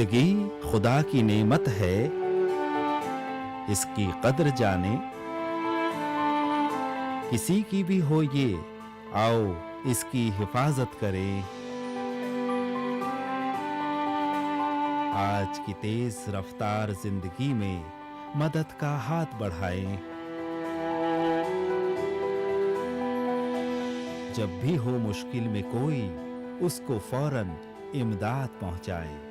जिंदगी खुदा की नेमत है, इसकी कद्र जाने। किसी की भी हो ये, आओ इसकी हिफाजत करें। आज की तेज रफ्तार जिंदगी में मदद का हाथ बढ़ाएं। जब भी हो मुश्किल में कोई, उसको फौरन इमदाद पहुंचाएं।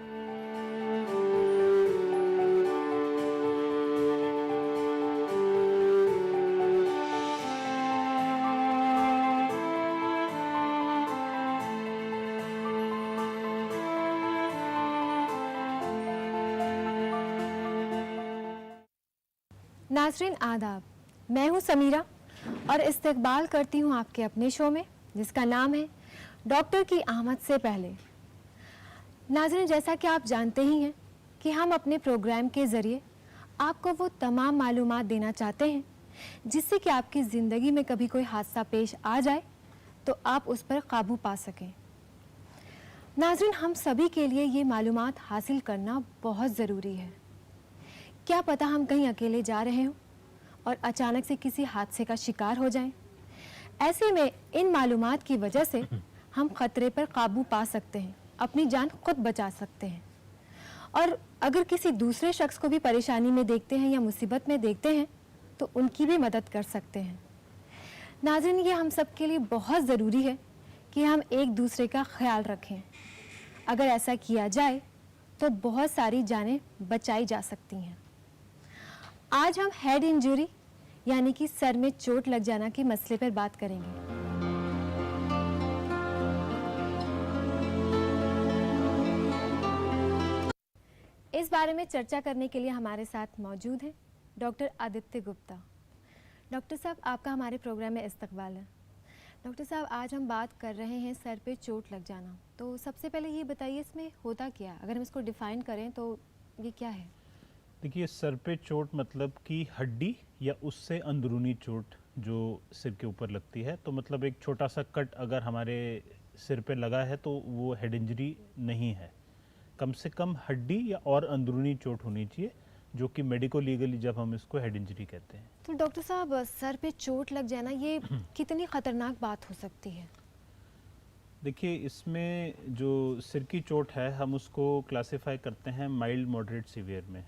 नाज़रीन आदाब, मैं हूं समीरा और इस्तकबाल करती हूं आपके अपने शो में जिसका नाम है डॉक्टर की आमद से पहले। नाज़रीन, जैसा कि आप जानते ही हैं कि हम अपने प्रोग्राम के ज़रिए आपको वो तमाम मालूमात देना चाहते हैं जिससे कि आपकी ज़िंदगी में कभी कोई हादसा पेश आ जाए तो आप उस पर काबू पा सकें। नाज़रीन, हम सभी के लिए ये मालूमात हासिल करना बहुत ज़रूरी है। क्या पता हम कहीं अकेले जा रहे हों और अचानक से किसी हादसे का शिकार हो जाएं। ऐसे में इन मालूमात की वजह से हम खतरे पर काबू पा सकते हैं, अपनी जान खुद बचा सकते हैं और अगर किसी दूसरे शख्स को भी परेशानी में देखते हैं या मुसीबत में देखते हैं तो उनकी भी मदद कर सकते हैं। नाज़रीन, ये हम सब के लिए बहुत ज़रूरी है कि हम एक दूसरे का ख्याल रखें। अगर ऐसा किया जाए तो बहुत सारी जानें बचाई जा सकती हैं। आज हम हेड इंजरी यानी कि सर में चोट लग जाना के मसले पर बात करेंगे। इस बारे में चर्चा करने के लिए हमारे साथ मौजूद हैं डॉक्टर आदित्य गुप्ता। डॉक्टर साहब, आपका हमारे प्रोग्राम में इस्तकबाल है। डॉक्टर साहब, आज हम बात कर रहे हैं सर पे चोट लग जाना। तो सबसे पहले ये बताइए इसमें होता क्या है? अगर हम इसको डिफाइन करें तो ये क्या है? देखिए, सर पे चोट मतलब कि हड्डी या उससे अंदरूनी चोट जो सिर के ऊपर लगती है। तो मतलब एक छोटा सा कट अगर हमारे सिर पे लगा है तो वो हेड इंजरी नहीं है। कम से कम हड्डी या और अंदरूनी चोट होनी चाहिए, जो कि मेडिको लीगली जब हम इसको हेड इंजरी कहते हैं। तो डॉक्टर साहब, सर पे चोट लग जाना ये कितनी ख़तरनाक बात हो सकती है? देखिए, इसमें जो सिर की चोट है हम उसको क्लासिफाई करते हैं माइल्ड, मॉडरेट, सीवियर में।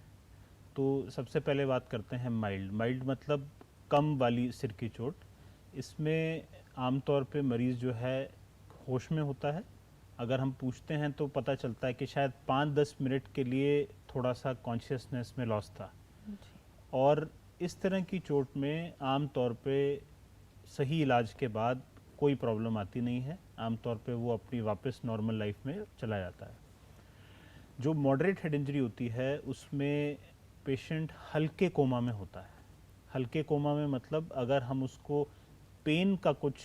तो सबसे पहले बात करते हैं माइल्ड। माइल्ड मतलब कम वाली सिर की चोट। इसमें आमतौर पे मरीज़ जो है होश में होता है। अगर हम पूछते हैं तो पता चलता है कि शायद 5-10 मिनट के लिए थोड़ा सा कॉन्शियसनेस में लॉस था। और इस तरह की चोट में आमतौर पे सही इलाज के बाद कोई प्रॉब्लम आती नहीं है। आमतौर पे वो अपनी वापस नॉर्मल लाइफ में चला जाता है। जो मॉडरेट हेड इंजरी होती है उसमें पेशेंट हल्के कोमा में होता है। हल्के कोमा में मतलब अगर हम उसको पेन का कुछ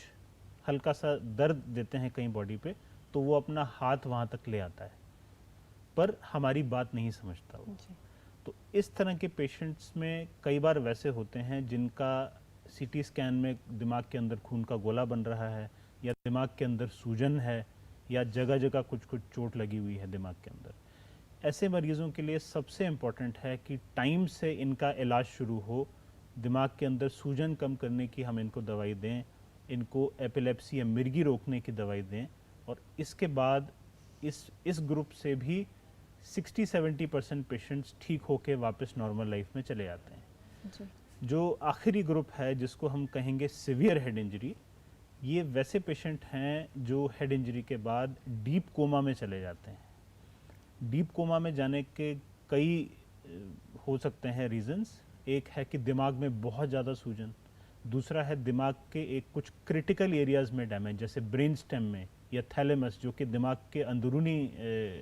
हल्का सा दर्द देते हैं कहीं बॉडी पे तो वो अपना हाथ वहाँ तक ले आता है, पर हमारी बात नहीं समझता वो। तो इस तरह के पेशेंट्स में कई बार वैसे होते हैं जिनका सीटी स्कैन में दिमाग के अंदर खून का गोला बन रहा है या दिमाग के अंदर सूजन है या जगह जगह कुछ कुछ चोट लगी हुई है दिमाग के अंदर। ऐसे मरीज़ों के लिए सबसे इम्पॉर्टेंट है कि टाइम से इनका इलाज शुरू हो। दिमाग के अंदर सूजन कम करने की हम इनको दवाई दें, इनको एपिलेप्सी या मिर्गी रोकने की दवाई दें। और इसके बाद इस ग्रुप से भी 60-70% पेशेंट्स ठीक होके वापस नॉर्मल लाइफ में चले जाते हैं जी। जो आखिरी ग्रुप है जिसको हम कहेंगे सीवियर हेड इंजरी, ये वैसे पेशेंट हैं जो हेड इंजरी के बाद डीप कोमा में चले जाते हैं। डीप कोमा में जाने के कई हो सकते हैं रीजंस। एक है कि दिमाग में बहुत ज़्यादा सूजन, दूसरा है दिमाग के एक कुछ क्रिटिकल एरियाज़ में डैमेज, जैसे ब्रेन स्टेम में या थैलेमस जो कि दिमाग के अंदरूनी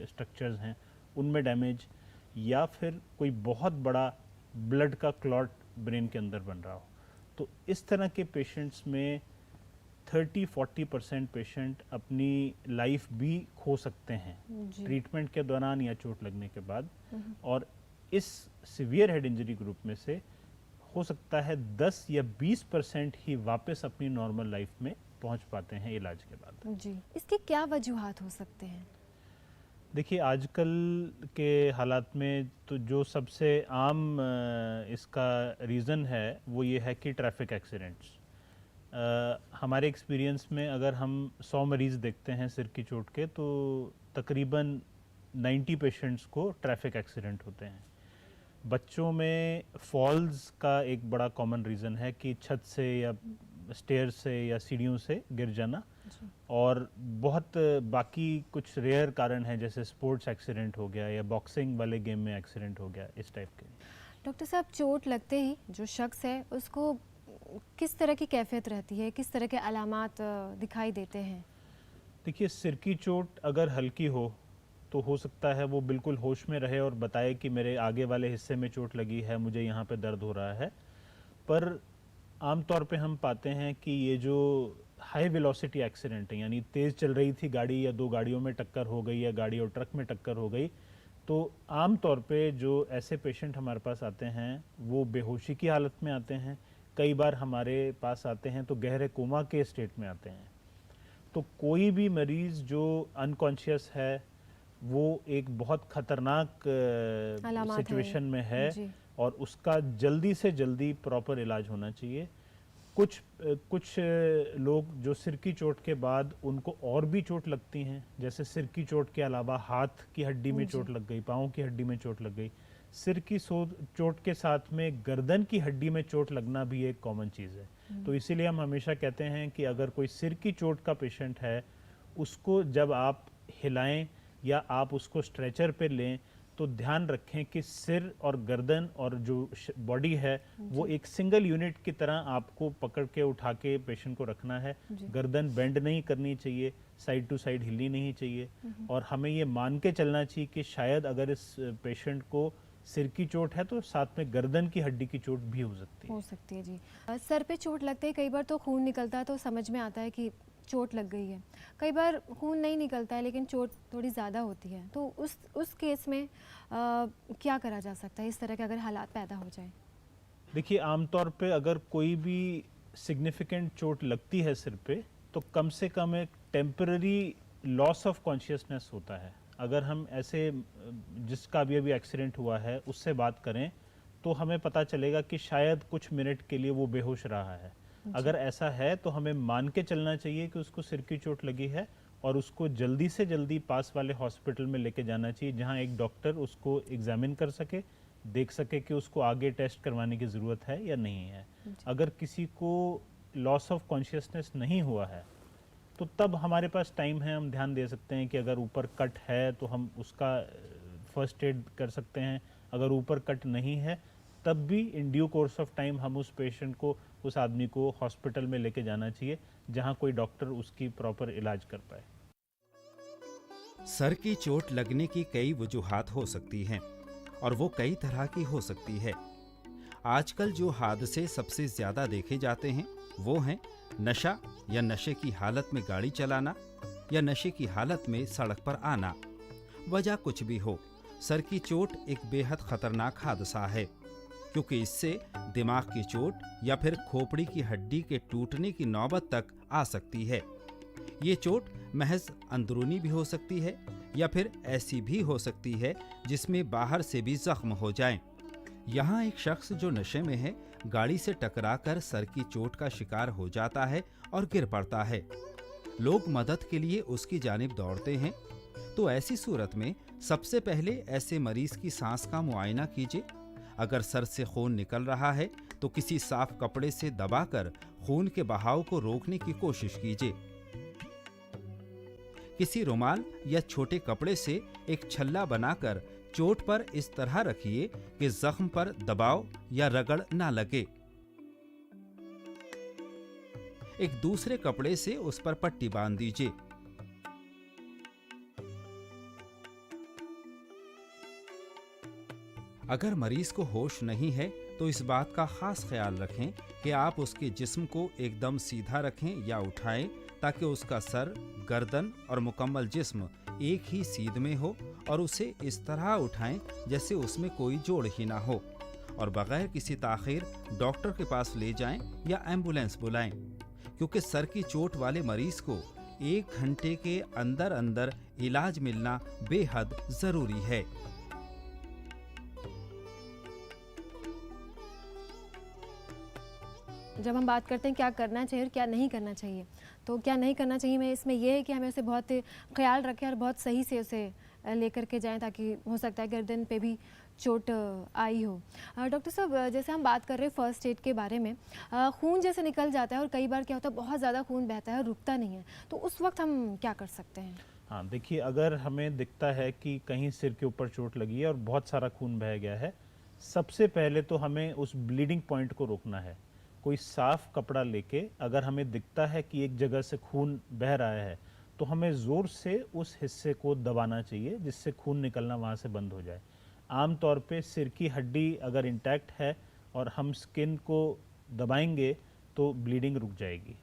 स्ट्रक्चर्स हैं उनमें डैमेज, या फिर कोई बहुत बड़ा ब्लड का क्लॉट ब्रेन के अंदर बन रहा हो। तो इस तरह के पेशेंट्स में 30-40% पेशेंट अपनी लाइफ भी खो सकते हैं ट्रीटमेंट के दौरान या चोट लगने के बाद। और इस सीवियर हेड इंजरी ग्रुप में से हो सकता है 10 या 20% ही वापस अपनी नॉर्मल लाइफ में पहुंच पाते हैं इलाज के बाद जी। इसके क्या वजूहात हो सकते हैं? देखिए आजकल के हालात में तो जो सबसे आम इसका रीज़न है वो ये है कि ट्रैफिक एक्सीडेंट्स। हमारे एक्सपीरियंस में अगर हम 100 मरीज़ देखते हैं सिर की चोट के, तो तकरीबन 90 पेशेंट्स को ट्रैफिक एक्सीडेंट होते हैं। बच्चों में फॉल्स का एक बड़ा कॉमन रीज़न है कि छत से या स्टेयर से या सीढ़ियों से गिर जाना, और बहुत बाकी कुछ रेयर कारण हैं जैसे स्पोर्ट्स एक्सीडेंट हो गया या बॉक्सिंग वाले गेम में एक्सीडेंट हो गया, इस टाइप के। डॉक्टर साहब, चोट लगते ही जो शख्स है उसको किस तरह की कैफियत रहती है, किस तरह के अलामात दिखाई देते हैं? देखिए सिर की चोट अगर हल्की हो तो हो सकता है वो बिल्कुल होश में रहे और बताए कि मेरे आगे वाले हिस्से में चोट लगी है, मुझे यहाँ पे दर्द हो रहा है। पर आमतौर पे हम पाते हैं कि ये जो हाई वेलोसिटी एक्सीडेंट है, यानी तेज़ चल रही थी गाड़ी या दो गाड़ियों में टक्कर हो गई या गाड़ी और ट्रक में टक्कर हो गई, तो आम तौर पे जो ऐसे पेशेंट हमारे पास आते हैं वो बेहोशी की हालत में आते हैं। कई बार हमारे पास आते हैं तो गहरे कोमा के स्टेट में आते हैं। तो कोई भी मरीज़ जो अनकॉन्शियस है वो एक बहुत ख़तरनाक अलामात सिचुएशन में है जी। और उसका जल्दी से जल्दी प्रॉपर इलाज होना चाहिए। कुछ लोग जो सिर की चोट के बाद उनको और भी चोट लगती हैं, जैसे सिर की चोट के अलावा हाथ की हड्डी में चोट लग गई, पाँव की हड्डी में चोट लग गई। सिर की चोट के साथ में गर्दन की हड्डी में चोट लगना भी एक कॉमन चीज़ है। तो इसीलिए हम हमेशा कहते हैं कि अगर कोई सिर की चोट का पेशेंट है, उसको जब आप हिलाएं या आप उसको स्ट्रेचर पे लें तो ध्यान रखें कि सिर और गर्दन और जो बॉडी है वो एक सिंगल यूनिट की तरह आपको पकड़ के उठा के पेशेंट को रखना है। गर्दन बेंड नहीं करनी चाहिए, साइड टू साइड हिलनी नहीं चाहिए, और हमें ये मान के चलना चाहिए कि शायद अगर इस पेशेंट को सिर की चोट है तो साथ में गर्दन की हड्डी की चोट भी हो सकती है। जी। सर पे चोट लगते ही कई बार तो खून निकलता है तो समझ में आता है कि चोट लग गई है। कई बार खून नहीं निकलता है लेकिन चोट थोड़ी ज़्यादा होती है, तो उस केस में क्या करा जा सकता है इस तरह के अगर हालात पैदा हो जाए? देखिए आमतौर पे अगर कोई भी सिग्निफिकेंट चोट लगती है सिर पे तो कम से कम एक टेम्पररी लॉस ऑफ कॉन्शियसनेस होता है। अगर हम ऐसे जिसका अभी एक्सीडेंट हुआ है उससे बात करें तो हमें पता चलेगा कि शायद कुछ मिनट के लिए वो बेहोश रहा है। अगर ऐसा है तो हमें मान के चलना चाहिए कि उसको सिर की चोट लगी है और उसको जल्दी से जल्दी पास वाले हॉस्पिटल में लेके जाना चाहिए, जहां एक डॉक्टर उसको एग्जामिन कर सके, देख सके कि उसको आगे टेस्ट करवाने की ज़रूरत है या नहीं है। अगर किसी को लॉस ऑफ कॉन्शियसनेस नहीं हुआ है तो तब हमारे पास टाइम है, हम ध्यान दे सकते हैं कि अगर ऊपर कट है तो हम उसका फर्स्ट एड कर सकते हैं। अगर ऊपर कट नहीं है तब भी in due course of time हम उस पेशेंट को, उस आदमी को हॉस्पिटल में लेके जाना चाहिए जहां कोई डॉक्टर उसकी प्रॉपर इलाज कर पाए। सर की चोट लगने की कई वजूहात हो सकती हैं और वो कई तरह की हो सकती है। आजकल जो हादसे सबसे ज्यादा देखे जाते हैं वो हैं नशा या नशे की हालत में गाड़ी चलाना या नशे की हालत में सड़क पर आना। वजह कुछ भी हो, सर की चोट एक बेहद खतरनाक हादसा है, क्योंकि इससे दिमाग की चोट या फिर खोपड़ी की हड्डी के टूटने की नौबत तक आ सकती है। ये चोट महज अंदरूनी भी हो सकती है या फिर ऐसी भी हो सकती है जिसमें बाहर से भी जख्म हो जाएं। यहाँ एक शख्स जो नशे में है गाड़ी से टकराकर सर की चोट का शिकार हो जाता है और गिर पड़ता है। लोग मदद के लिए उसकी जानिब दौड़ते हैं, तो ऐसी सूरत में सबसे पहले ऐसे मरीज की सांस का मुआयना कीजिए। अगर सर से खून निकल रहा है तो किसी साफ कपड़े से दबाकर खून के बहाव को रोकने की कोशिश कीजिए। किसी रुमाल या छोटे कपड़े से एक छल्ला बनाकर चोट पर इस तरह रखिए कि जख्म पर दबाव या रगड़ ना लगे। एक दूसरे कपड़े से उस पर पट्टी बांध दीजिए। अगर मरीज को होश नहीं है तो इस बात का खास ख्याल रखें कि आप उसके जिस्म को एकदम सीधा रखें या उठाएं, ताकि उसका सर, गर्दन और मुकम्मल जिस्म एक ही सीध में हो, और उसे इस तरह उठाएं जैसे उसमें कोई जोड़ ही ना हो, और बगैर किसी ताखीर डॉक्टर के पास ले जाएं या एम्बुलेंस बुलाएं, क्योंकि सर की चोट वाले मरीज को 1 घंटे के अंदर अंदर इलाज मिलना बेहद जरूरी है। जब हम बात करते हैं क्या करना चाहिए और क्या नहीं करना चाहिए, तो क्या नहीं करना चाहिए में इसमें यह है कि हमें उसे बहुत ख्याल रखें और बहुत सही से उसे लेकर के जाएं, ताकि हो सकता है गर्दन पे भी चोट आई हो। डॉक्टर साहब, जैसे हम बात कर रहे हैं फर्स्ट एड के बारे में, खून जैसे निकल जाता है और कई बार क्या होता है बहुत ज़्यादा खून बहता है और रुकता नहीं है, तो उस वक्त हम क्या कर सकते हैं? हाँ, देखिए, अगर हमें दिखता है कि कहीं सिर के ऊपर चोट लगी है और बहुत सारा खून बह गया है, सबसे पहले तो हमें उस ब्लीडिंग पॉइंट को रोकना है। कोई साफ कपड़ा लेके अगर हमें दिखता है कि एक जगह से खून बह रहा है, तो हमें ज़ोर से उस हिस्से को दबाना चाहिए, जिससे खून निकलना वहाँ से बंद हो जाए। आम तौर पे सिर की हड्डी अगर इंटैक्ट है और हम स्किन को दबाएंगे तो ब्लीडिंग रुक जाएगी।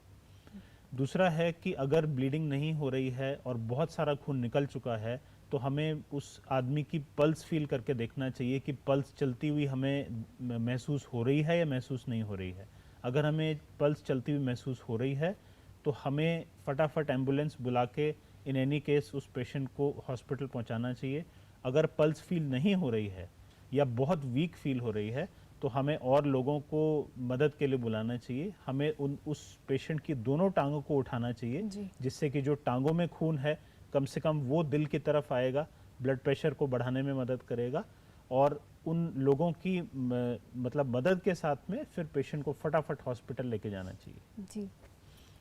दूसरा है कि अगर ब्लीडिंग नहीं हो रही है और बहुत सारा खून निकल चुका है, तो हमें उस आदमी की पल्स फील करके देखना चाहिए कि पल्स चलती हुई हमें महसूस हो रही है या महसूस नहीं हो रही है। अगर हमें पल्स चलती हुई महसूस हो रही है तो हमें फटाफट एम्बुलेंस बुला के इन एनी केस उस पेशेंट को हॉस्पिटल पहुंचाना चाहिए। अगर पल्स फील नहीं हो रही है या बहुत वीक फील हो रही है, तो हमें और लोगों को मदद के लिए बुलाना चाहिए। हमें उस पेशेंट की दोनों टांगों को उठाना चाहिए, जिससे कि जो टांगों में खून है कम से कम वो दिल की तरफ आएगा, ब्लड प्रेशर को बढ़ाने में मदद करेगा। और उन लोगों की मतलब मदद के साथ में फिर पेशेंट को फटाफट हॉस्पिटल लेके जाना चाहिए। जी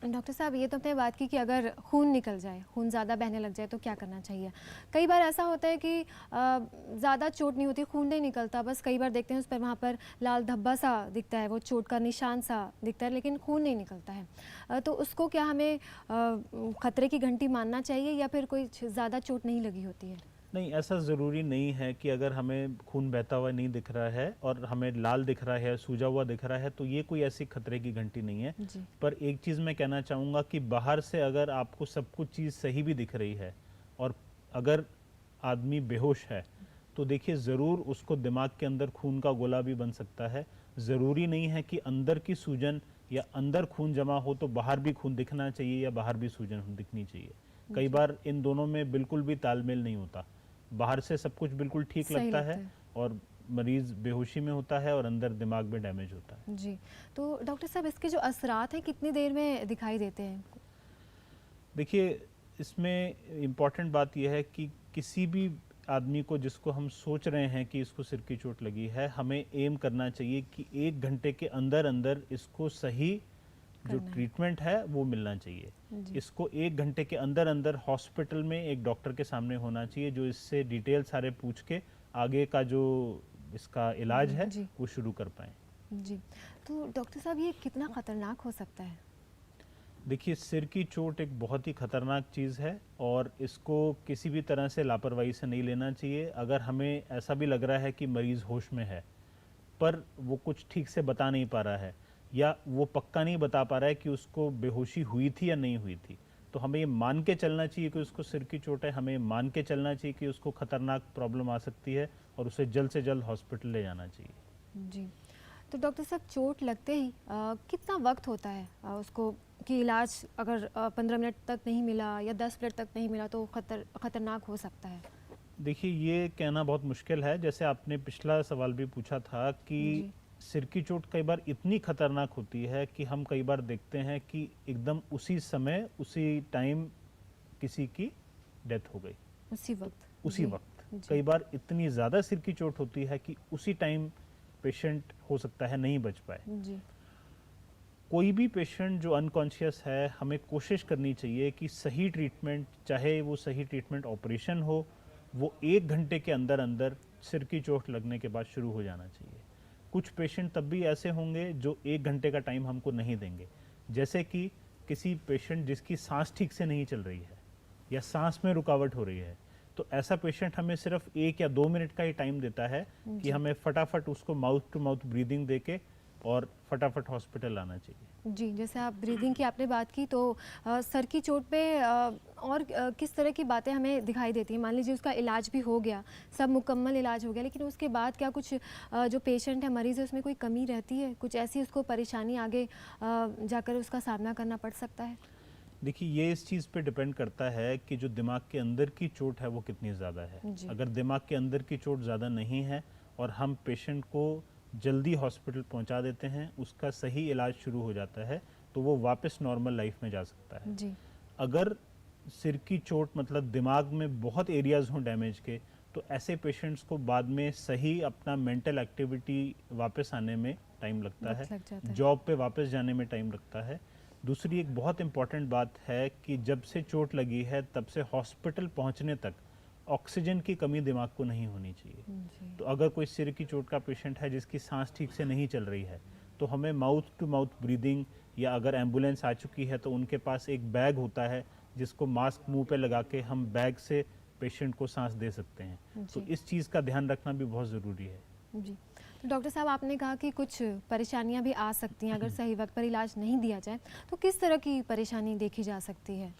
डॉक्टर साहब, ये तो आपने बात की कि अगर खून निकल जाए, खून ज़्यादा बहने लग जाए तो क्या करना चाहिए। कई बार ऐसा होता है कि ज़्यादा चोट नहीं होती, खून नहीं निकलता, बस कई बार देखते हैं उस पर वहाँ पर लाल धब्बा सा दिखता है, वो चोट का निशान सा दिखता है, लेकिन खून नहीं निकलता है। तो उसको क्या हमें खतरे की घंटी मानना चाहिए या फिर कोई ज़्यादा चोट नहीं लगी होती है? नहीं, ऐसा ज़रूरी नहीं है कि अगर हमें खून बहता हुआ नहीं दिख रहा है और हमें लाल दिख रहा है, सूजा हुआ दिख रहा है, तो ये कोई ऐसी खतरे की घंटी नहीं है। पर एक चीज़ मैं कहना चाहूँगा कि बाहर से अगर आपको सब कुछ चीज़ सही भी दिख रही है और अगर आदमी बेहोश है, तो देखिए ज़रूर उसको दिमाग के अंदर खून का गोला भी बन सकता है। ज़रूरी नहीं है कि अंदर की सूजन या अंदर खून जमा हो तो बाहर भी खून दिखना चाहिए या बाहर भी सूजन दिखनी चाहिए। कई बार इन दोनों में बिल्कुल भी तालमेल नहीं होता। बाहर से सब कुछ बिल्कुल ठीक लगता है और मरीज बेहोशी में होता है और अंदर दिमाग में डैमेज होता है। जी, तो डॉक्टर साहब, इसके जो असरात हैं कितनी देर में दिखाई देते हैं? देखिए, इसमें इम्पॉर्टेंट बात यह है कि किसी भी आदमी को जिसको हम सोच रहे हैं कि इसको सिर की चोट लगी है, हमें एम करना चाहिए कि 1 घंटे के अंदर अंदर इसको सही जो ट्रीटमेंट है वो मिलना चाहिए। इसको 1 घंटे के अंदर अंदर हॉस्पिटल में एक डॉक्टर के सामने होना चाहिए, जो इससे डिटेल सारे पूछ के आगे का जो इसका इलाज है वो शुरू कर पाए। जी, तो डॉक्टर साहब, ये कितना खतरनाक हो सकता है? देखिए, सिर की चोट एक बहुत ही खतरनाक चीज़ है और इसको किसी भी तरह से लापरवाही से नहीं लेना चाहिए। अगर हमें ऐसा भी लग रहा है कि मरीज़ होश में है पर वो कुछ ठीक से बता नहीं पा रहा है या वो पक्का नहीं बता पा रहा है कि उसको बेहोशी हुई थी या नहीं हुई थी, तो हमें ये मान के चलना चाहिए कि उसको सिर की चोट है। हमें मान के चलना चाहिए कि उसको खतरनाक प्रॉब्लम आ सकती है और उसे जल्द से जल्द हॉस्पिटल ले जाना चाहिए। जी, तो डॉक्टर साहब, चोट लगते ही कितना वक्त होता है उसको कि इलाज अगर 15 मिनट तक नहीं मिला या 10 मिनट तक नहीं मिला तो खतरनाक हो सकता है? देखिए, ये कहना बहुत मुश्किल है। जैसे आपने पिछला सवाल भी पूछा था कि सिर की चोट कई बार इतनी खतरनाक होती है कि हम कई बार देखते हैं कि एकदम उसी समय उसी टाइम किसी की डेथ हो गई, उसी वक्त। कई बार इतनी ज़्यादा सिर की चोट होती है कि उसी टाइम पेशेंट हो सकता है नहीं बच पाए। कोई भी पेशेंट जो अनकॉन्शियस है, हमें कोशिश करनी चाहिए कि सही ट्रीटमेंट, चाहे वो सही ट्रीटमेंट ऑपरेशन हो, वो 1 घंटे के अंदर अंदर सिर की चोट लगने के बाद शुरू हो जाना चाहिए। कुछ पेशेंट तब भी ऐसे होंगे जो 1 घंटे का टाइम हमको नहीं देंगे, जैसे कि किसी पेशेंट जिसकी सांस ठीक से नहीं चल रही है या सांस में रुकावट हो रही है, तो ऐसा पेशेंट हमें सिर्फ 1 या 2 मिनट का ही टाइम देता है कि हमें फटाफट उसको माउथ टू माउथ ब्रीदिंग देके और फटाफट हॉस्पिटल लाना चाहिए। जी, जैसे आप ब्रीदिंग की आपने बात की, तो सर की चोट पे और किस तरह की बातें हमें दिखाई देती हैं? मान लीजिए उसका इलाज भी हो गया, सब मुकम्मल इलाज हो गया, लेकिन उसके बाद क्या कुछ जो पेशेंट है, मरीज़ है, उसमें कोई कमी रहती है? कुछ ऐसी उसको परेशानी आगे जाकर उसका सामना करना पड़ सकता है? देखिए, ये इस चीज़ पे डिपेंड करता है कि जो दिमाग के अंदर की चोट है वो कितनी ज़्यादा है। जी। अगर दिमाग के अंदर की चोट ज़्यादा नहीं है और हम पेशेंट को जल्दी हॉस्पिटल पहुंचा देते हैं, उसका सही इलाज शुरू हो जाता है, तो वो वापस नॉर्मल लाइफ में जा सकता है। जी। अगर सिर की चोट मतलब दिमाग में बहुत एरियाज हों डैमेज के, तो ऐसे पेशेंट्स को बाद में सही अपना मेंटल एक्टिविटी वापस आने में टाइम लगता वक्त है, लग जाता है। जॉब पे वापस जाने में टाइम लगता है। दूसरी एक बहुत इम्पॉर्टेंट बात है कि जब से चोट लगी है तब से हॉस्पिटल पहुंचने तक ऑक्सीजन की कमी दिमाग को नहीं होनी चाहिए। जी। तो अगर कोई सिर की चोट का पेशेंट है जिसकी सांस ठीक से नहीं चल रही है, तो हमें माउथ टू माउथ ब्रीदिंग, या अगर एम्बुलेंस आ चुकी है तो उनके पास एक बैग होता है जिसको मास्क मुंह पे लगा के हम बैग से पेशेंट को सांस दे सकते हैं। तो जी। इस चीज़ का ध्यान रखना भी बहुत ज़रूरी है। जी। तो डॉक्टर साहब, आपने कहा कि कुछ परेशानियां भी आ सकती हैं अगर सही वक्त पर इलाज नहीं दिया जाए, तो किस तरह की परेशानी देखी जा सकती है?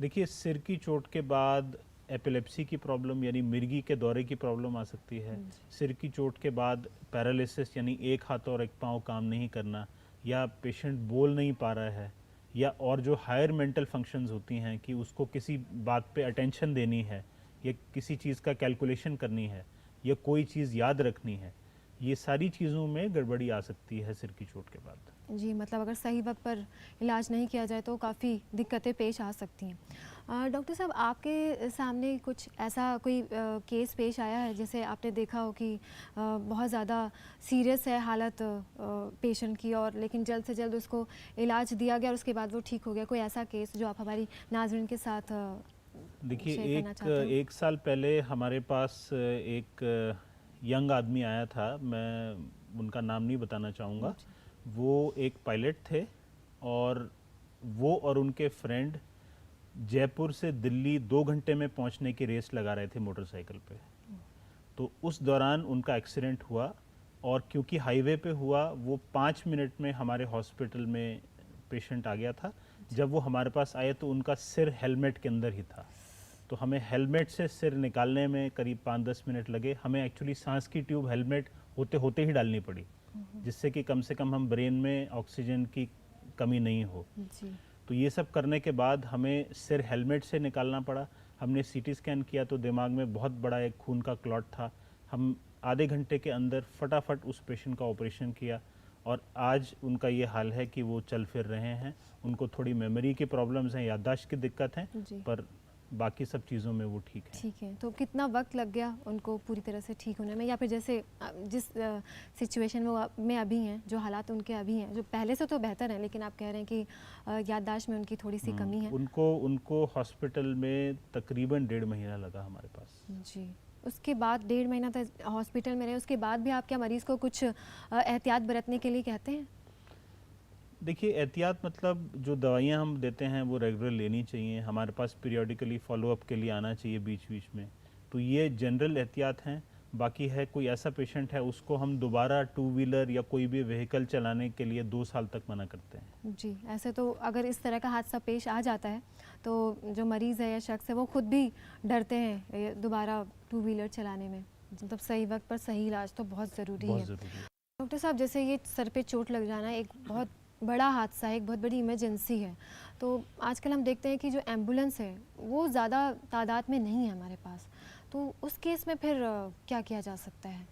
देखिए, सिर की चोट के बाद एपिलेप्सी की प्रॉब्लम यानी मिर्गी के दौरे की प्रॉब्लम आ सकती है। सिर की चोट के बाद पैरालिसिस यानी एक हाथ और एक पाँव काम नहीं करना, या पेशेंट बोल नहीं पा रहा है, या और जो हायर मेंटल फंक्शंस होती हैं कि उसको किसी बात पे अटेंशन देनी है, या किसी चीज़ का कैलकुलेशन करनी है, या कोई चीज़ याद रखनी है, ये सारी चीज़ों में गड़बड़ी आ सकती है सिर की चोट के बाद। जी, मतलब अगर सही वक्त पर इलाज नहीं किया जाए तो काफ़ी दिक्कतें पेश आ सकती हैं। डॉक्टर साहब, आपके सामने कुछ ऐसा कोई केस पेश आया है जैसे आपने देखा हो कि बहुत ज़्यादा सीरियस है हालत पेशेंट की, और लेकिन जल्द से जल्द उसको इलाज दिया गया और उसके बाद वो ठीक हो गया? कोई ऐसा केस जो आप हमारी नाज़रीन के साथ देखिए, शेयर करना चाहते हो? एक साल पहले हमारे पास एक यंग आदमी आया था, मैं उनका नाम नहीं बताना चाहूँगा। वो एक पायलट थे और वो और उनके फ्रेंड जयपुर से दिल्ली 2 घंटे में पहुंचने की रेस लगा रहे थे मोटरसाइकिल पे। तो उस दौरान उनका एक्सीडेंट हुआ, और क्योंकि हाईवे पे हुआ, वो 5 मिनट में हमारे हॉस्पिटल में पेशेंट आ गया था। जब वो हमारे पास आए तो उनका सिर हेलमेट के अंदर ही था, तो हमें हेलमेट से सिर निकालने में करीब 5-10 मिनट लगे। हमें एक्चुअली सांस की ट्यूब हेलमेट होते होते ही डालनी पड़ी, जिससे कि कम से कम हम ब्रेन में ऑक्सीजन की कमी नहीं हो। जी। तो ये सब करने के बाद हमें सिर हेलमेट से निकालना पड़ा। हमने सीटी स्कैन किया तो दिमाग में बहुत बड़ा एक खून का क्लॉट था। हम आधे घंटे के अंदर फटाफट उस पेशेंट का ऑपरेशन किया, और आज उनका ये हाल है कि वो चल फिर रहे हैं। उनको थोड़ी मेमोरी की प्रॉब्लम्स हैं, याददाश्त की दिक्कत है, जी। पर बाकी सब चीज़ों में वो ठीक है। ठीक है, तो कितना वक्त लग गया उनको पूरी तरह से ठीक होने में, या फिर जैसे जिस सिचुएशन में अभी हैं, जो हालात उनके अभी हैं, जो पहले से तो बेहतर हैं, लेकिन आप कह रहे हैं कि याददाश्त में उनकी थोड़ी सी कमी है? उनको हॉस्पिटल में तकरीबन 1.5 महीना लगा हमारे पास। जी। उसके बाद 1.5 महीना तक हॉस्पिटल में रहे, उसके बाद भी आप क्या मरीज़ को कुछ एहतियात बरतने के लिए कहते हैं? देखिए, एहतियात मतलब जो दवाइयाँ हम देते हैं वो रेगुलर लेनी चाहिए। हमारे पास पीरियोडिकली फॉलोअप के लिए आना चाहिए बीच बीच में। तो ये जनरल एहतियात हैं। बाकी है कोई ऐसा पेशेंट है, उसको हम दोबारा 2 व्हीलर या कोई भी व्हीकल चलाने के लिए 2 साल तक मना करते हैं। जी, ऐसे तो अगर इस तरह का हादसा पेश आ जाता है तो जो मरीज़ है या शख्स है वो खुद भी डरते हैं ये दोबारा 2 व्हीलर चलाने में। मतलब सही वक्त पर सही इलाज तो बहुत ज़रूरी है। बहुत ज़रूरी है। डॉक्टर साहब, जैसे ये सर पे चोट लग जाना एक बहुत बड़ा हादसा है, एक बहुत बड़ी इमरजेंसी है, तो आजकल हम देखते हैं कि जो एम्बुलेंस है वो ज़्यादा तादाद में नहीं है हमारे पास, तो उस केस में फिर क्या किया जा सकता है?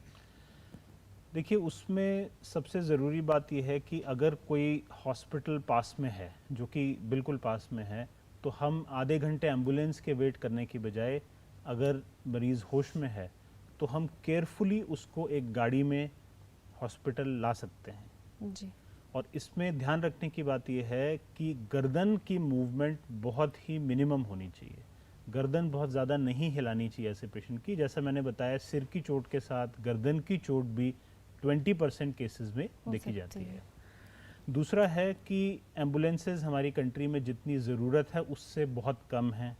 देखिए, उसमें सबसे ज़रूरी बात यह है कि अगर कोई हॉस्पिटल पास में है, जो कि बिल्कुल पास में है, तो हम आधे घंटे एम्बुलेंस के वेट करने की बजाय अगर मरीज़ होश में है तो हम केयरफुली उसको एक गाड़ी में हॉस्पिटल ला सकते हैं। जी। और इसमें ध्यान रखने की बात यह है कि गर्दन की मूवमेंट बहुत ही मिनिमम होनी चाहिए। गर्दन बहुत ज़्यादा नहीं हिलानी चाहिए ऐसे पेशेंट की। जैसा मैंने बताया, सिर की चोट के साथ गर्दन की चोट भी 20% केसेस में देखी जाती है। दूसरा है कि एम्बुलेंसेज हमारी कंट्री में जितनी ज़रूरत है उससे बहुत कम हैं।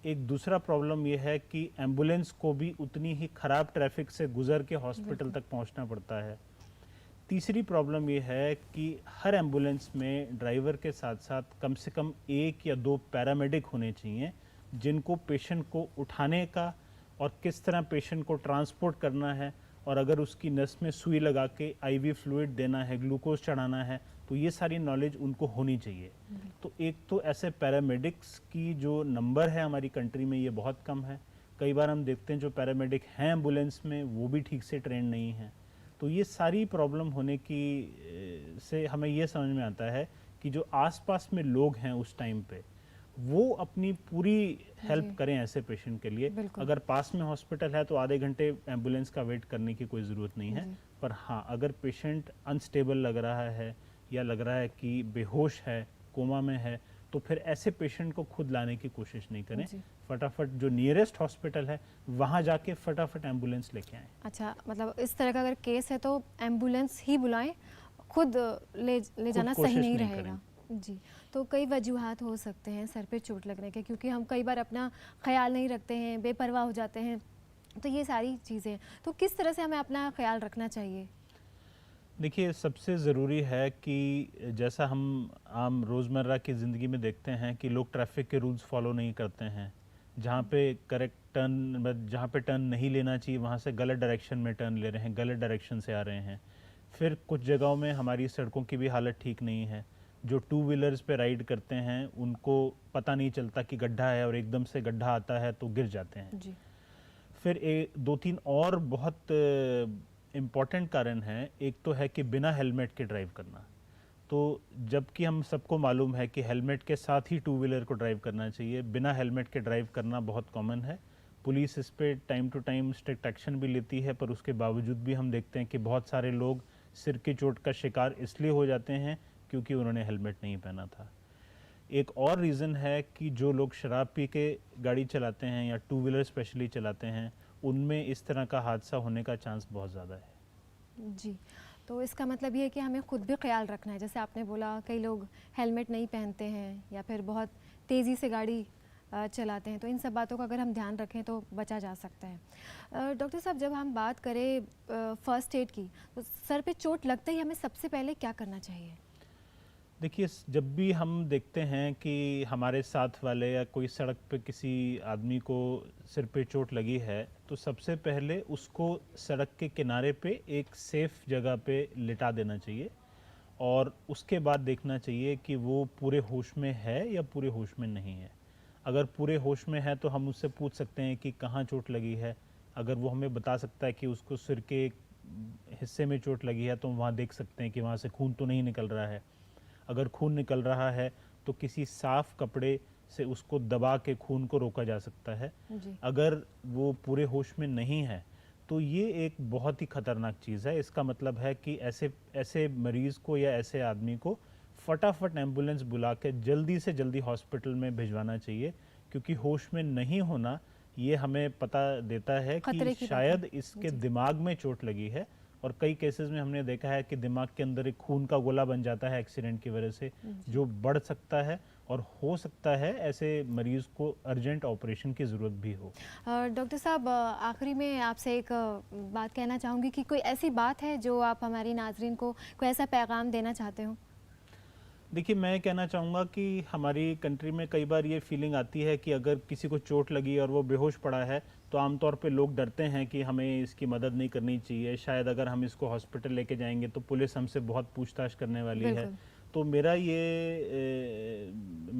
एक दूसरा प्रॉब्लम यह है कि एम्बुलेंस को भी उतनी ही ख़राब ट्रैफिक से गुजर के हॉस्पिटल तक पहुंचना पड़ता है। तीसरी प्रॉब्लम यह है कि हर एम्बुलेंस में ड्राइवर के साथ साथ कम से कम 1 या 2 पैरामेडिक होने चाहिए, जिनको पेशेंट को उठाने का और किस तरह पेशेंट को ट्रांसपोर्ट करना है, और अगर उसकी नस में सुई लगा के IV फ्लूइड देना है, ग्लूकोज चढ़ाना है, तो ये सारी नॉलेज उनको होनी चाहिए। तो एक तो ऐसे पैरामेडिक्स की जो नंबर है हमारी कंट्री में ये बहुत कम है। कई बार हम देखते हैं जो पैरामेडिक हैं एम्बुलेंस में वो भी ठीक से ट्रेन नहीं हैं। तो ये सारी प्रॉब्लम होने की से हमें ये समझ में आता है कि जो आसपास में लोग हैं उस टाइम पे वो अपनी पूरी हेल्प करें ऐसे पेशेंट के लिए। अगर पास में हॉस्पिटल है तो आधे घंटे एम्बुलेंस का वेट करने की कोई ज़रूरत नहीं है, पर हाँ अगर पेशेंट अनस्टेबल लग रहा है या लग रहा है कि बेहोश है, कोमा में है, तो फिर ऐसे पेशेंट को खुद लाने की कोशिश नहीं करें। फटाफट जो नियरेस्ट हॉस्पिटल है वहाँ जाके फटाफट एम्बुलेंस लेके आएं। अच्छा, मतलब इस तरह का अगर केस है तो एम्बुलेंस ही बुलाएं, खुद ले जाना सही नहीं रहेगा। जी, तो कई वजूहात हो सकते हैं सर पे चोट लगने के, क्योंकि हम कई बार अपना ख्याल नहीं रखते हैं, बेपरवाह हो जाते हैं, तो ये सारी चीज़ें, तो किस तरह से हमें अपना ख्याल रखना चाहिए? देखिए, सबसे ज़रूरी है कि जैसा हम आम रोज़मर्रा की ज़िंदगी में देखते हैं कि लोग ट्रैफिक के रूल्स फॉलो नहीं करते हैं। जहाँ पे करेक्ट टर्न, जहाँ पे टर्न नहीं लेना चाहिए वहाँ से गलत डायरेक्शन में टर्न ले रहे हैं, गलत डायरेक्शन से आ रहे हैं। फिर कुछ जगहों में हमारी सड़कों की भी हालत ठीक नहीं है। जो टू व्हीलर्स पे राइड करते हैं उनको पता नहीं चलता कि गड्ढा है और एकदम से गड्ढा आता है तो गिर जाते हैं। जी। फिर दो तीन और बहुत इम्पॉर्टेंट कारण है। एक तो है कि बिना हेलमेट के ड्राइव करना। तो जबकि हम सबको मालूम है कि हेलमेट के साथ ही टू व्हीलर को ड्राइव करना चाहिए, बिना हेलमेट के ड्राइव करना बहुत कॉमन है। पुलिस इस पे time to time strict action भी लेती है, पर उसके बावजूद भी हम देखते हैं कि बहुत सारे लोग सिर की चोट का शिकार इसलिए हो जाते हैं क्योंकि उन्होंने हेलमेट नहीं पहना था। एक और रीज़न है कि जो लोग शराब पी के गाड़ी चलाते हैं या टू व्हीलर स्पेशली चलाते हैं, उनमें इस तरह का हादसा होने का चांस बहुत ज़्यादा है। जी, तो इसका मतलब ये है कि हमें खुद भी ख्याल रखना है। जैसे आपने बोला कई लोग हेलमेट नहीं पहनते हैं या फिर बहुत तेज़ी से गाड़ी चलाते हैं, तो इन सब बातों का अगर हम ध्यान रखें तो बचा जा सकता है। डॉक्टर साहब, जब हम बात करें फर्स्ट एड की, तो सर पे चोट लगते ही हमें सबसे पहले क्या करना चाहिए? देखिए, जब भी हम देखते हैं कि हमारे साथ वाले या कोई सड़क पे किसी आदमी को सिर पे चोट लगी है, तो सबसे पहले उसको सड़क के किनारे पे एक सेफ जगह पे लिटा देना चाहिए और उसके बाद देखना चाहिए कि वो पूरे होश में है या पूरे होश में नहीं है। अगर पूरे होश में है तो हम उससे पूछ सकते हैं कि कहाँ चोट लगी है। अगर वो हमें बता सकता है कि उसको सिर के हिस्से में चोट लगी है तो वहाँ देख सकते हैं कि वहाँ से खून तो नहीं निकल रहा है। अगर खून निकल रहा है तो किसी साफ कपड़े से उसको दबा के खून को रोका जा सकता है। अगर वो पूरे होश में नहीं है तो ये एक बहुत ही खतरनाक चीज़ है। इसका मतलब है कि ऐसे मरीज़ को या ऐसे आदमी को फटाफट एम्बुलेंस बुला के जल्दी से जल्दी हॉस्पिटल में भिजवाना चाहिए, क्योंकि होश में नहीं होना ये हमें पता देता है कि शायद इसके दिमाग में चोट लगी है। और कई केसेस में हमने देखा है कि दिमाग के अंदर एक खून का गोला बन जाता है एक्सीडेंट की वजह से, जो बढ़ सकता है और हो सकता है ऐसे मरीज को अर्जेंट ऑपरेशन की ज़रूरत भी हो। डॉक्टर साहब, आखिरी में आपसे एक बात कहना चाहूँगी कि कोई ऐसी बात है जो आप हमारी नाजरीन को कोई ऐसा पैगाम देना चाहते हो? देखिए, मैं कहना चाहूँगा कि हमारी कंट्री में कई बार ये फीलिंग आती है कि अगर किसी को चोट लगी और वो बेहोश पड़ा है तो आमतौर पे लोग डरते हैं कि हमें इसकी मदद नहीं करनी चाहिए, शायद अगर हम इसको हॉस्पिटल लेके जाएंगे तो पुलिस हमसे बहुत पूछताछ करने वाली है। तो मैं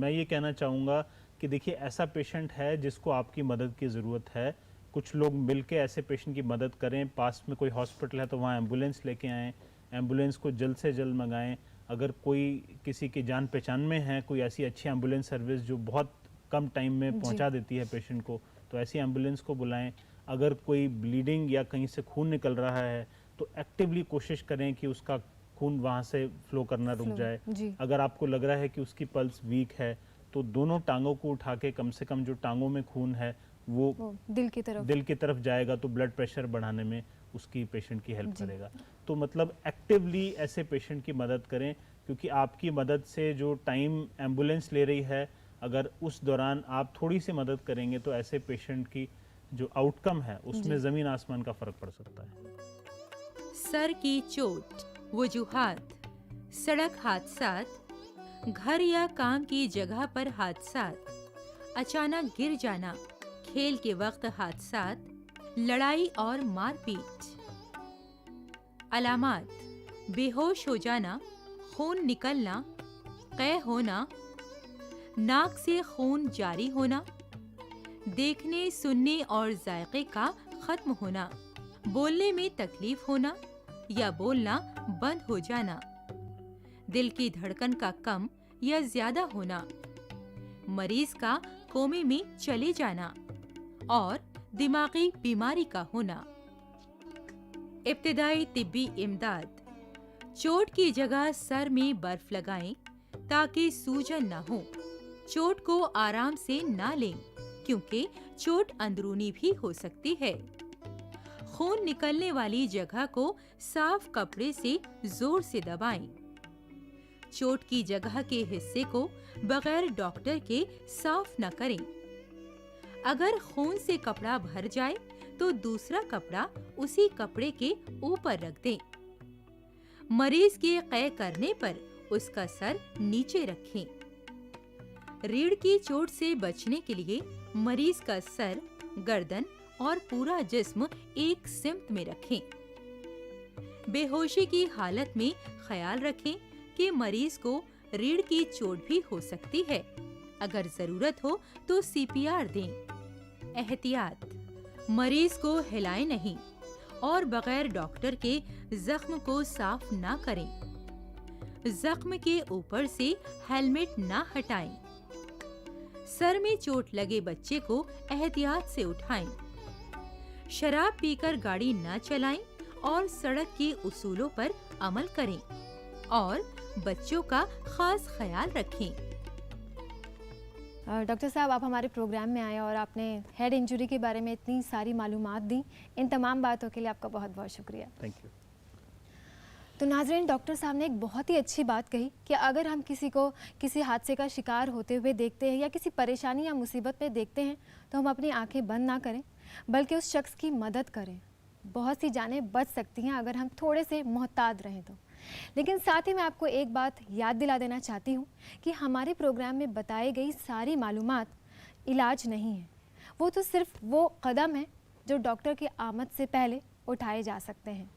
ये कहना चाहूँगा कि देखिए, ऐसा पेशेंट है जिसको आपकी मदद की ज़रूरत है। कुछ लोग मिल के ऐसे पेशेंट की मदद करें। पास में कोई हॉस्पिटल है तो वहाँ एम्बुलेंस लेके आएँ, एम्बुलेंस को जल्द से जल्द मंगाएँ। अगर कोई किसी की जान पहचान में है, कोई ऐसी अच्छी एम्बुलेंस सर्विस जो बहुत कम टाइम में पहुंचा देती है पेशेंट को, तो ऐसी एम्बुलेंस को बुलाएं। अगर कोई ब्लीडिंग या कहीं से खून निकल रहा है तो एक्टिवली कोशिश करें कि उसका खून वहाँ से फ्लो करना रुक जाए। अगर आपको लग रहा है कि उसकी पल्स वीक है तो दोनों टांगों को उठा के कम से कम जो टांगों में खून है वो दिल की तरफ जाएगा तो ब्लड प्रेशर बढ़ाने में उसकी पेशेंट की हेल्प करेगा। तो मतलब एक्टिवली ऐसे पेशेंट की मदद करें, क्योंकि आपकी मदद से जो टाइम एम्बुलेंस ले रही है, अगर उस दौरान आप थोड़ी सी मदद करेंगे तो ऐसे पेशेंट की जो आउटकम है उसमें ज़मीन आसमान का फ़र्क पड़ सकता है। सर की चोट, वजूहात, सड़क हादसात, घर या काम की जगह पर हादसात, अचानक गिर जाना, खेल के वक्त हादसात, लड़ाई और मारपीट। अलामात: बेहोश हो जाना, खून निकलना, क़ै होना, नाक से खून जारी होना, देखने, सुनने और जायके का खत्म होना, बोलने में तकलीफ होना या बोलना बंद हो जाना, दिल की धड़कन का कम या ज्यादा होना, मरीज का कोमे में चले जाना और दिमागी बीमारी का होना। इब्तिदाई तिब्बी इमदाद। चोट की जगह सर में बर्फ लगाएं ताकि सूजन न हो। चोट को आराम से ना लें क्योंकि चोट अंदरूनी भी हो सकती है। खून निकलने वाली जगह को साफ कपड़े से जोर से दबाएं। चोट की जगह के हिस्से को बगैर डॉक्टर के साफ न करें। अगर खून से कपड़ा भर जाए तो दूसरा कपड़ा उसी कपड़े के ऊपर रख दें। मरीज के कै करने पर उसका सर नीचे रखें। रीढ़ की चोट से बचने के लिए मरीज का सर, गर्दन और पूरा जिस्म एक सिमत में रखें। बेहोशी की हालत में ख्याल रखें कि मरीज को रीढ़ की चोट भी हो सकती है। अगर जरूरत हो तो सीपीआर दें। एहतियात: मरीज को हिलाएं नहीं और बगैर डॉक्टर के जख्म को साफ ना करें। जख्म के ऊपर से हेलमेट ना हटाएं। सर में चोट लगे बच्चे को एहतियात से उठाएं। शराब पीकर गाड़ी ना चलाएं और सड़क के उसूलों पर अमल करें और बच्चों का खास ख्याल रखें। डॉक्टर साहब, आप हमारे प्रोग्राम में आए और आपने हेड इंजरी के बारे में इतनी सारी मालूमात दी। इन तमाम बातों के लिए आपका बहुत बहुत शुक्रिया। Thank you. तो नाज़रीन, डॉक्टर साहब ने एक बहुत ही अच्छी बात कही कि अगर हम किसी को किसी हादसे का शिकार होते हुए देखते हैं या किसी परेशानी या मुसीबत में देखते हैं तो हम अपनी आंखें बंद ना करें बल्कि उस शख्स की मदद करें। बहुत सी जानें बच सकती हैं अगर हम थोड़े से मोहतात रहें तो। लेकिन साथ ही मैं आपको एक बात याद दिला देना चाहती हूँ कि हमारे प्रोग्राम में बताई गई सारी मालूमात इलाज नहीं है। वो तो सिर्फ वो कदम है जो डॉक्टर की आमद से पहले उठाए जा सकते हैं।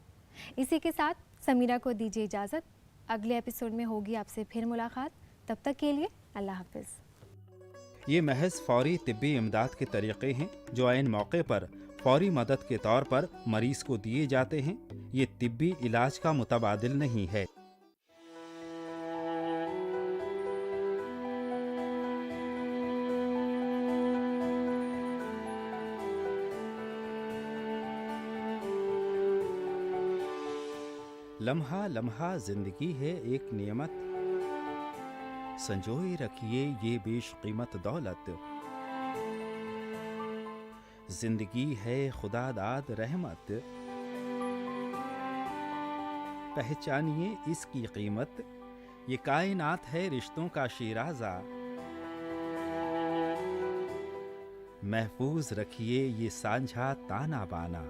इसी के साथ समीरा को दीजिए इजाज़त। अगले एपिसोड में होगी आपसे फिर मुलाकात। तब तक के लिए अल्लाह हाफिज़। ये महज फौरी तिब्बी इमदाद के तरीक़े हैं जो ऐन मौके पर फौरी मदद के तौर पर मरीज को दिए जाते हैं। ये तिब्बी इलाज का मुतबादिल नहीं है। लम्हा लम्हा जिंदगी है एक नियमत, संजोए रखिए ये बेशकीमत दौलत। जिंदगी है खुदादाद रहमत, पहचानिए इसकी कीमत। ये कायनात है रिश्तों का शीराजा, महफूज रखिए ये सांझा ताना बाना।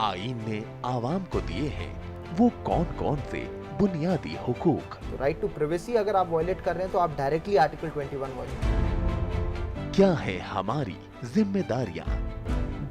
आईन ने आवाम को दिए हैं वो कौन कौन से बुनियादी हुकूक। राइट टू प्राइवेसी अगर आप वायलेट कर रहे हैं तो आप डायरेक्टली आर्टिकल 21 वायलेट। क्या है हमारी जिम्मेदारियां